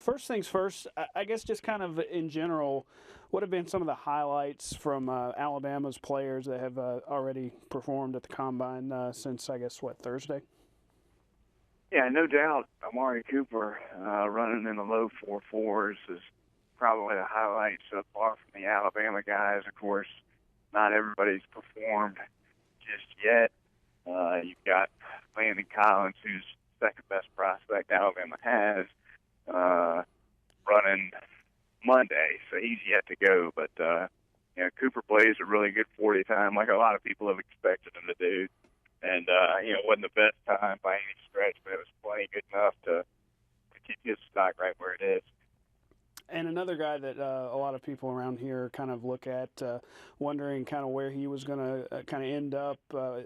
First things first, I guess just kind of in general, what have been some of the highlights from Alabama's players that have already performed at the Combine since, I guess, what, Thursday? Yeah, no doubt. Amari Cooper running in the low 4.4s is probably the highlight so far from the Alabama guys. Of course, not everybody's performed just yet. You've got Landon Collins, who's second best prospect Alabama has, running Monday, so he's yet to go. But Cooper plays a really good 40 time, like a lot of people have expected him to do. And it wasn't the best time by any stretch, but it was plenty good enough to keep his stock right where it is. And another guy that a lot of people around here kind of look at, wondering kind of where he was going to kind of end up,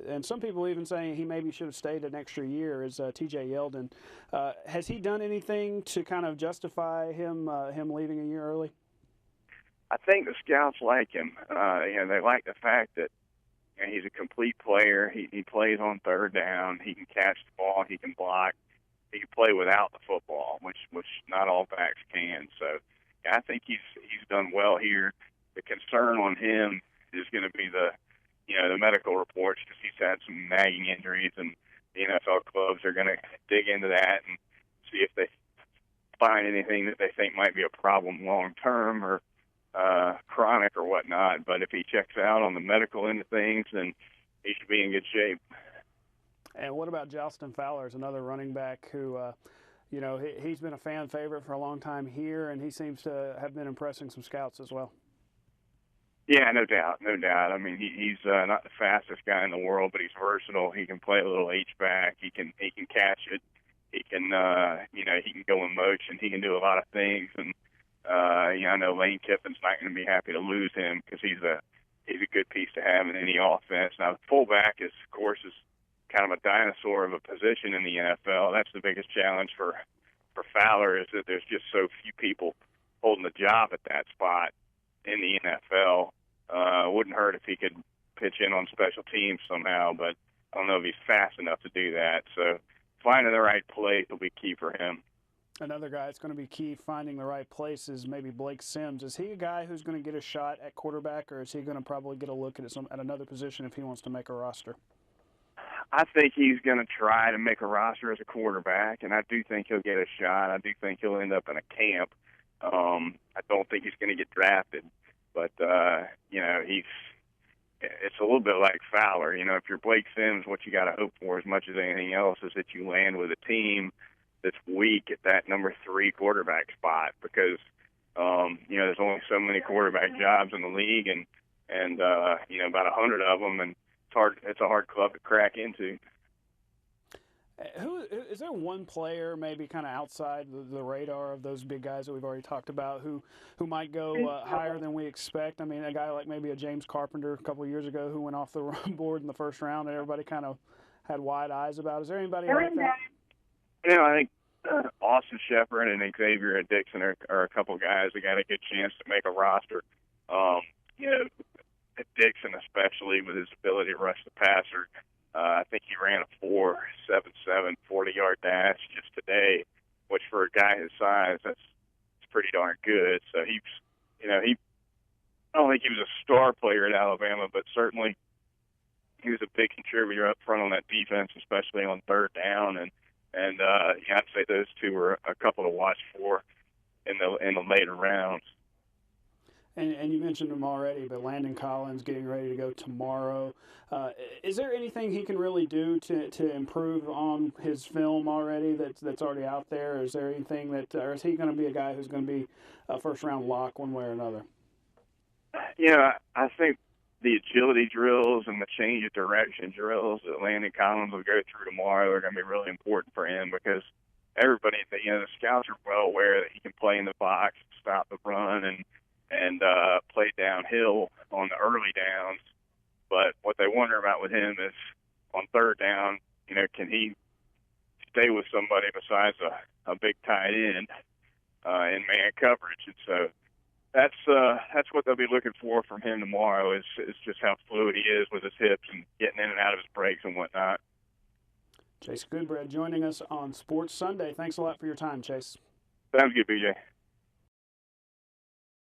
and some people even saying he maybe should have stayed an extra year, is T.J. Yeldon. Has he done anything to kind of justify him leaving a year early? I think the scouts like him. They like the fact that he's a complete player. He plays on third down. He can catch the ball. He can block. He can play without the football, which not all backs can. So I think he's done well here. The concern on him is going to be the medical reports, because he's had some nagging injuries, and the NFL clubs are going to dig into that and see if they find anything that they think might be a problem long term or chronic or whatnot. But if he checks out on the medical end of things, then he should be in good shape. And what about Justin Fowler, is another running back who, he's been a fan favorite for a long time here, and he seems to have been impressing some scouts as well. Yeah, no doubt. I mean, he's not the fastest guy in the world, but he's versatile. He can play a little H-back. He can catch it. He can, he can go in motion. He can do a lot of things. And, I know Lane Kiffin's not going to be happy to lose him, because he's a good piece to have in any offense. Now, fullback is kind of a dinosaur of a position in the NFL. That's the biggest challenge for Fowler, is that there's just so few people holding the job at that spot in the NFL. Wouldn't hurt if he could pitch in on special teams somehow, but I don't know if he's fast enough to do that. So finding the right place will be key for him. Another guy that's going to be key finding the right place is maybe Blake Sims. Is he a guy who's going to get a shot at quarterback, or is he going to probably get a look at another position if he wants to make a roster? I think he's going to try to make a roster as a quarterback, and I do think he'll get a shot. I do think he'll end up in a camp. I don't think he's going to get drafted, but it's a little bit like Fowler. If you're Blake Sims, what you got to hope for as much as anything else is that you land with a team that's weak at that number 3 quarterback spot, because there's only so many quarterback jobs in the league, and about 100 of them, and it's a hard club to crack into. Is there one player maybe kind of outside the radar of those big guys that we've already talked about who might go higher than we expect? I mean, a guy like maybe a James Carpenter a couple of years ago who went off the board in the first round and everybody kind of had wide eyes about. Is there anybody like that? I think Austin Shepard and Xavier Dixon are a couple guys that got a good chance to make a roster. Dixon, especially with his ability to rush the passer, I think he ran a 4.77 40-yard dash just today, which for a guy his size, it's pretty darn good. So I don't think he was a star player at Alabama, but certainly he was a big contributor up front on that defense, especially on third down. And I'd say those two were a couple to watch for in the later rounds. And you mentioned him already, but Landon Collins getting ready to go tomorrow. Is there anything he can really do to improve on his film already that's already out there? Is there anything or is he going to be a guy who's going to be a first-round lock one way or another? I think the agility drills and the change of direction drills that Landon Collins will go through tomorrow are going to be really important for him, because everybody, the scouts are well aware that he can play in the box, stop the run, and play downhill on the early downs. But what they wonder about with him is on third down, can he stay with somebody besides a big tight end in man coverage? And so that's what they'll be looking for from him tomorrow, is just how fluid he is with his hips and getting in and out of his breaks and whatnot. Chase Goodbread joining us on Sports Sunday. Thanks a lot for your time, Chase. Sounds good, BJ.